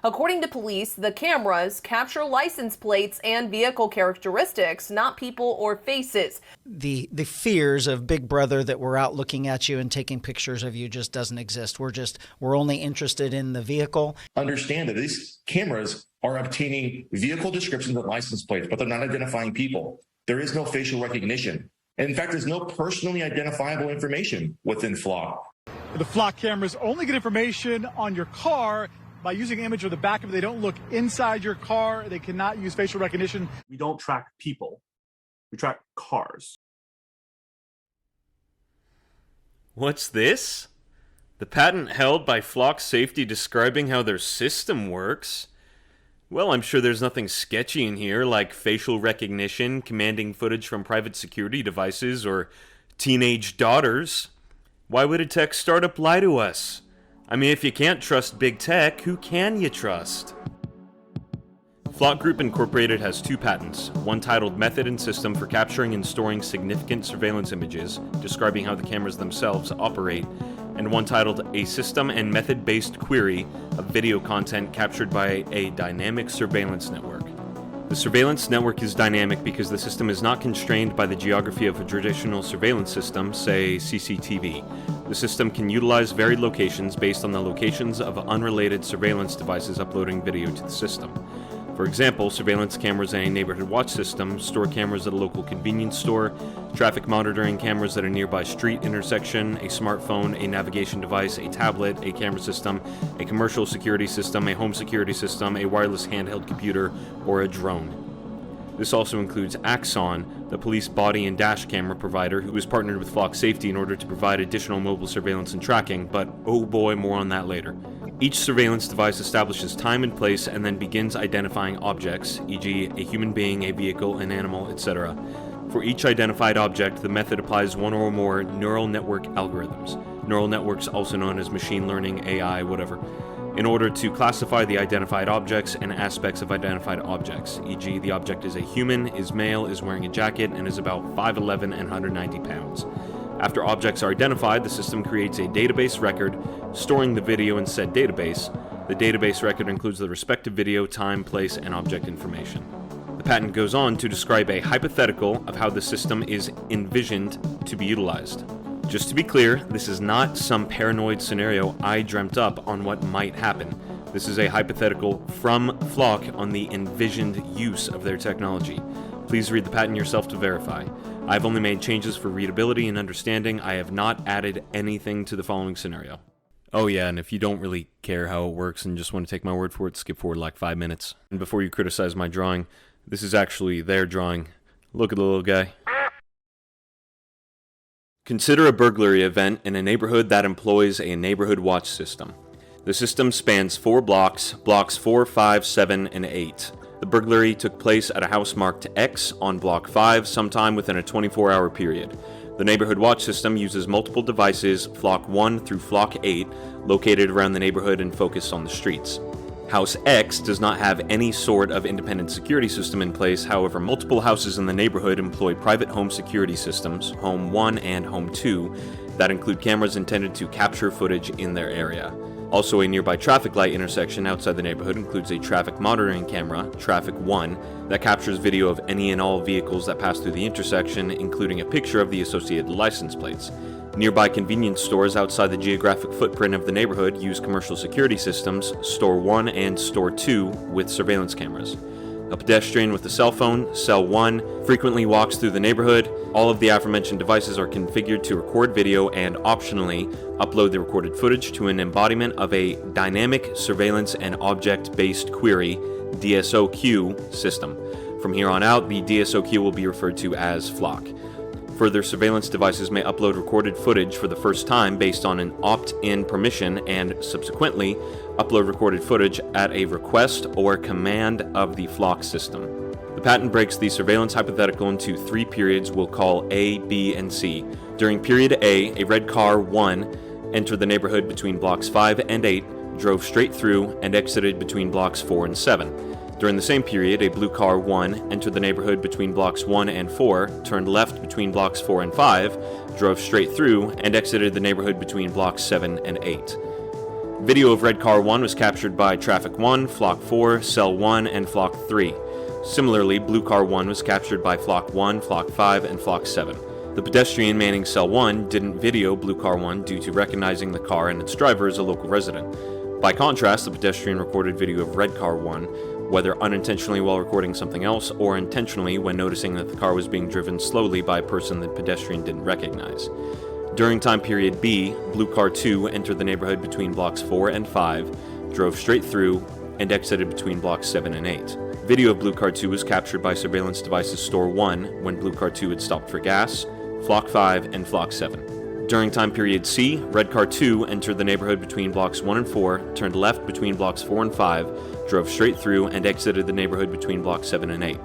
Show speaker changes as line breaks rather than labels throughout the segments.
According to police, the cameras capture license plates and vehicle characteristics, not people or faces.
The fears of Big Brother that we're out looking at you and taking pictures of you just doesn't exist. We're only interested in the vehicle.
Understand that these cameras are obtaining vehicle descriptions and license plates, but they're not identifying people. There is no facial recognition. And in fact, there's no personally identifiable information within Flock.
The Flock cameras only get information on your car by using an image of the back of it. They don't look inside your car. They cannot use facial recognition.
We don't track people. We track cars.
What's this? The patent held by Flock Safety describing how their system works? Well, I'm sure there's nothing sketchy in here, like facial recognition, commanding footage from private security devices, or teenage daughters. Why would a tech startup lie to us? I mean, if you can't trust big tech, who can you trust? Flock Group Incorporated has 2 patents, one titled Method and System for Capturing and Storing Significant Surveillance Images, describing how the cameras themselves operate, and one titled A System and Method-Based Query of Video Content Captured by a Dynamic Surveillance Network. The surveillance network is dynamic because the system is not constrained by the geography of a traditional surveillance system, say CCTV. The system can utilize varied locations based on the locations of unrelated surveillance devices uploading video to the system. For example, surveillance cameras in a neighborhood watch system store cameras at a local convenience store, traffic monitoring cameras at a nearby street intersection, a smartphone, a navigation device, a tablet, a camera system, a commercial security system, a home security system, a wireless handheld computer, or a drone. This also includes Axon, the police body and dash camera provider who has partnered with Flock Safety in order to provide additional mobile surveillance and tracking, but oh boy, more on that later. Each surveillance device establishes time and place and then begins identifying objects, e.g. a human being, a vehicle, an animal, etc. For each identified object, the method applies one or more neural network algorithms. Neural networks, also known as machine learning, AI, whatever, in order to classify the identified objects and aspects of identified objects, e.g. the object is a human, is male, is wearing a jacket, and is about 5'11" and 190 pounds. After objects are identified, the system creates a database record, storing the video in said database. The database record includes the respective video, time, place, and object information. The patent goes on to describe a hypothetical of how the system is envisioned to be utilized. Just to be clear, this is not some paranoid scenario I dreamt up on what might happen. This is a hypothetical from Flock on the envisioned use of their technology. Please read the patent yourself to verify. I've only made changes for readability and understanding. I have not added anything to the following scenario. Oh yeah, and if you don't really care how it works and just want to take my word for it, skip forward like 5 minutes. And before you criticize my drawing, this is actually their drawing. Look at the little guy. Consider a burglary event in a neighborhood that employs a neighborhood watch system. The system spans 4 blocks, blocks 4, 5, 7, and 8. The burglary took place at a house marked X on Block 5 sometime within a 24-hour period. The neighborhood watch system uses multiple devices, Flock 1 through Flock 8, located around the neighborhood and focused on the streets. House X does not have any sort of independent security system in place, however multiple houses in the neighborhood employ private home security systems, Home 1 and Home 2, that include cameras intended to capture footage in their area. Also, a nearby traffic light intersection outside the neighborhood includes a traffic monitoring camera, Traffic 1, that captures video of any and all vehicles that pass through the intersection, including a picture of the associated license plates. Nearby convenience stores outside the geographic footprint of the neighborhood use commercial security systems, Store 1 and Store 2, with surveillance cameras. A pedestrian with a cell phone, Cell 1, frequently walks through the neighborhood. All of the aforementioned devices are configured to record video and, optionally, upload the recorded footage to an embodiment of a Dynamic Surveillance and Object-Based Query, DSOQ, system. From here on out, the DSOQ will be referred to as Flock. Further, surveillance devices may upload recorded footage for the first time based on an opt-in permission and, subsequently, upload recorded footage at a request or command of the Flock system. The patent breaks the surveillance hypothetical into 3 periods we'll call A, B, and C. During period A red car 1 entered the neighborhood between blocks 5 and 8, drove straight through, and exited between blocks 4 and 7. During the same period, a blue car 1 entered the neighborhood between blocks 1 and 4, turned left between blocks 4 and 5, drove straight through, and exited the neighborhood between blocks 7 and 8. Video of Red Car 1 was captured by Traffic 1, Flock 4, Cell 1, and Flock 3. Similarly, Blue Car 1 was captured by Flock 1, Flock 5, and Flock 7. The pedestrian manning Cell 1 didn't video Blue Car 1 due to recognizing the car and its driver as a local resident. By contrast, the pedestrian recorded video of Red Car 1, whether unintentionally while recording something else or intentionally when noticing that the car was being driven slowly by a person the pedestrian didn't recognize. During time period B, Blue Car 2 entered the neighborhood between blocks 4 and 5, drove straight through, and exited between blocks 7 and 8. Video of Blue Car 2 was captured by surveillance devices Store 1 when Blue Car 2 had stopped for gas, Flock 5, and Flock 7. During time period C, Red Car 2 entered the neighborhood between blocks 1 and 4, turned left between blocks 4 and 5, drove straight through, and exited the neighborhood between blocks 7 and 8.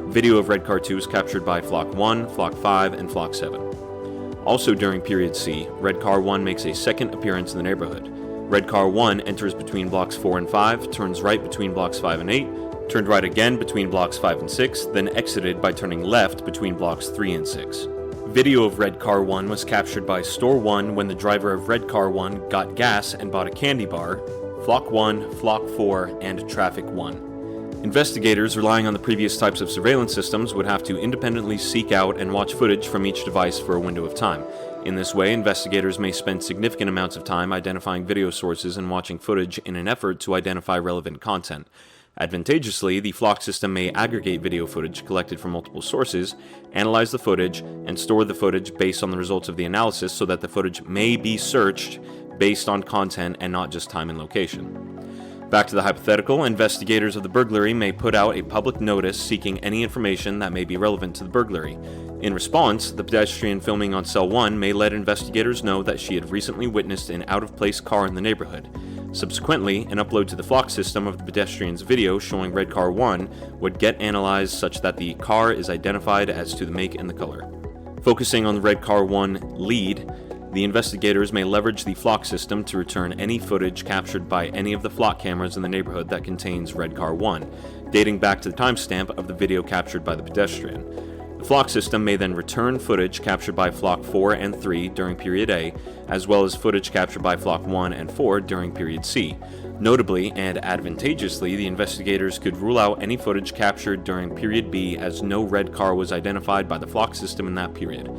Video of Red Car 2 was captured by Flock 1, Flock 5, and Flock 7. Also during period C, Red Car 1 makes a second appearance in the neighborhood. Red Car 1 enters between blocks 4 and 5, turns right between blocks 5 and 8, turned right again between blocks 5 and 6, then exited by turning left between blocks 3 and 6. Video of Red Car 1 was captured by Store 1 when the driver of Red Car 1 got gas and bought a candy bar, Flock 1, Flock 4, and Traffic 1. Investigators relying on the previous types of surveillance systems would have to independently seek out and watch footage from each device for a window of time. In this way, investigators may spend significant amounts of time identifying video sources and watching footage in an effort to identify relevant content. Advantageously, the Flock system may aggregate video footage collected from multiple sources, analyze the footage, and store the footage based on the results of the analysis so that the footage may be searched based on content and not just time and location. Back to the hypothetical, investigators of the burglary may put out a public notice seeking any information that may be relevant to the burglary. In response, the pedestrian filming on Cell 1 may let investigators know that she had recently witnessed an out-of-place car in the neighborhood. Subsequently, an upload to the Flock system of the pedestrian's video showing Red Car 1 would get analyzed such that the car is identified as to the make and the color. Focusing on the Red Car 1 lead, the investigators may leverage the Flock system to return any footage captured by any of the Flock cameras in the neighborhood that contains Red Car 1, dating back to the timestamp of the video captured by the pedestrian. The Flock system may then return footage captured by Flock 4 and 3 during period A, as well as footage captured by Flock 1 and 4 during period C. Notably and advantageously, the investigators could rule out any footage captured during period B as no red car was identified by the Flock system in that period.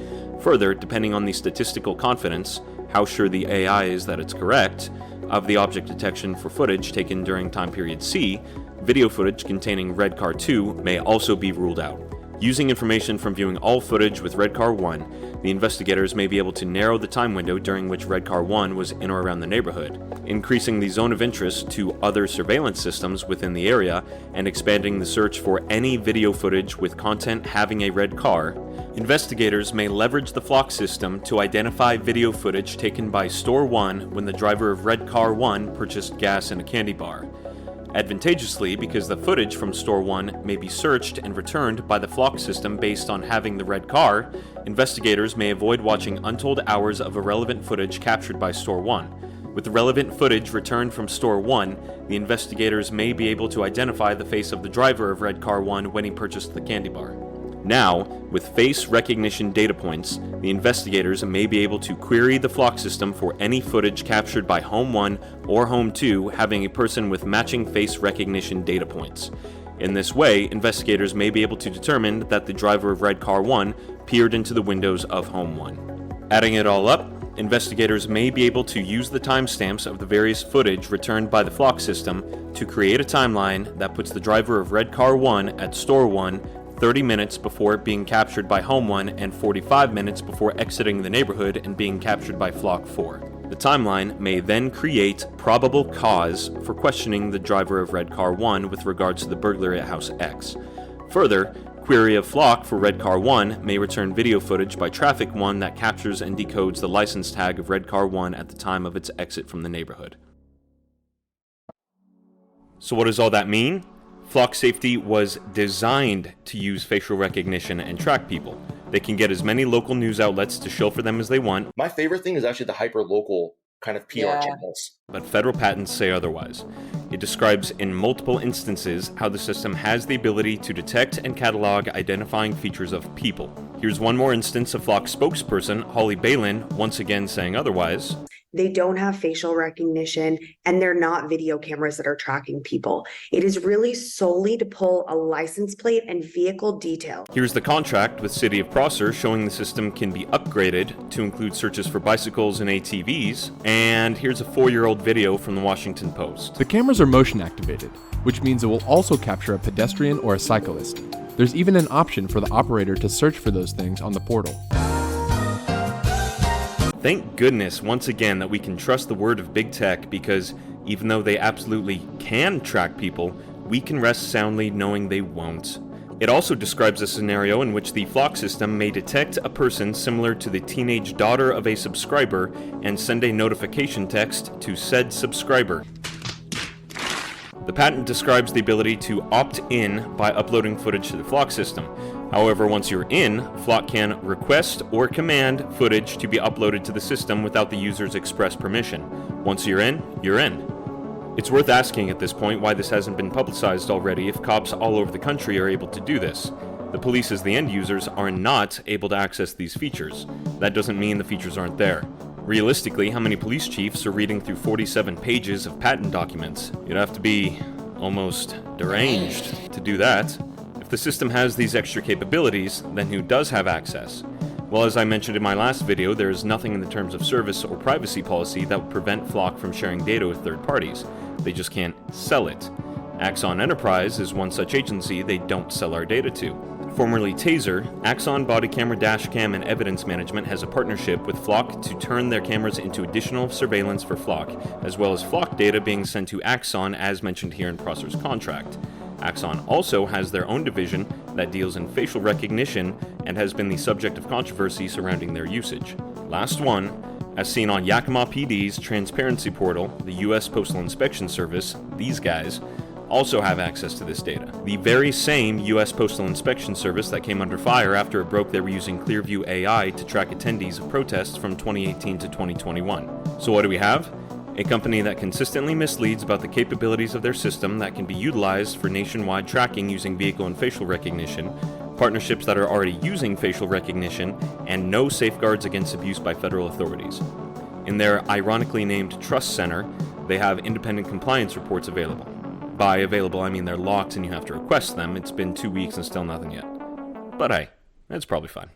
Further, depending on the statistical confidence, how sure the AI is that it's correct, of the object detection for footage taken during time period C, video footage containing Red Car 2 may also be ruled out. Using information from viewing all footage with Red Car 1, the investigators may be able to narrow the time window during which Red Car 1 was in or around the neighborhood, increasing the zone of interest to other surveillance systems within the area and expanding the search for any video footage with content having a red car. Investigators may leverage the Flock system to identify video footage taken by Store 1 when the driver of Red Car 1 purchased gas and a candy bar. Advantageously, because the footage from Store 1 may be searched and returned by the Flock system based on having the red car, investigators may avoid watching untold hours of irrelevant footage captured by Store 1. With the relevant footage returned from Store 1, the investigators may be able to identify the face of the driver of Red Car 1 when he purchased the candy bar. Now, with face recognition data points, the investigators may be able to query the Flock system for any footage captured by Home 1 or Home 2 having a person with matching face recognition data points. In this way, investigators may be able to determine that the driver of Red Car 1 peered into the windows of Home 1. Adding it all up, investigators may be able to use the timestamps of the various footage returned by the Flock system to create a timeline that puts the driver of Red Car 1 at Store 1 30 minutes before being captured by Home 1 and 45 minutes before exiting the neighborhood and being captured by Flock 4. The timeline may then create probable cause for questioning the driver of Red Car 1 with regards to the burglary at House X. Further, query of Flock for Red Car 1 may return video footage by Traffic 1 that captures and decodes the license tag of Red Car 1 at the time of its exit from the neighborhood. So what does all that mean? Flock Safety was designed to use facial recognition and track people. They can get as many local news outlets to show for them as they want.
My favorite thing is actually the hyper-local kind of PR channels.
But federal patents say otherwise. It describes in multiple instances how the system has the ability to detect and catalog identifying features of people. Here's one more instance of Flock spokesperson Holly Balin once again saying otherwise.
they don't have facial recognition, and they're not video cameras that are tracking people. It is really solely to pull a license plate and vehicle detail.
Here's the contract with City of Prosser showing the system can be upgraded to include searches for bicycles and ATVs, and here's a 4-year-old video from the Washington Post.
The cameras are motion activated, which means it will also capture a pedestrian or a cyclist. There's even an option for the operator to search for those things on the portal.
Thank goodness once again that we can trust the word of big tech, because even though they absolutely can track people, we can rest soundly knowing they won't. It also describes a scenario in which the Flock system may detect a person similar to the teenage daughter of a subscriber and send a notification text to said subscriber. The patent describes the ability to opt in by uploading footage to the Flock system. However, once you're in, Flock can request or command footage to be uploaded to the system without the user's express permission. Once you're in, you're in. It's worth asking at this point why this hasn't been publicized already if cops all over the country are able to do this. The police as the end users are not able to access these features. That doesn't mean the features aren't there. Realistically, how many police chiefs are reading through 47 pages of patent documents? You'd have to be almost deranged to do that. If the system has these extra capabilities, then who does have access? Well, as I mentioned in my last video, there is nothing in the terms of service or privacy policy that would prevent Flock from sharing data with third parties. They just can't sell it. Axon Enterprise is one such agency they don't sell our data to. Formerly Taser, Axon Body Camera Dashcam and Evidence Management has a partnership with Flock to turn their cameras into additional surveillance for Flock, as well as Flock data being sent to Axon as mentioned here in Prosser's contract. Axon also has their own division that deals in facial recognition and has been the subject of controversy surrounding their usage. Last one, as seen on Yakima PD's transparency portal, the U.S. Postal Inspection Service, these guys, also have access to this data. The very same U.S. Postal Inspection Service that came under fire after it broke they were using Clearview AI to track attendees of protests from 2018 to 2021. So what do we have? A company that consistently misleads about the capabilities of their system that can be utilized for nationwide tracking using vehicle and facial recognition, partnerships that are already using facial recognition, and no safeguards against abuse by federal authorities. In their ironically named Trust Center, they have independent compliance reports available. By available, I mean they're locked and you have to request them. It's been 2 weeks and still nothing yet. But hey, it's probably fine.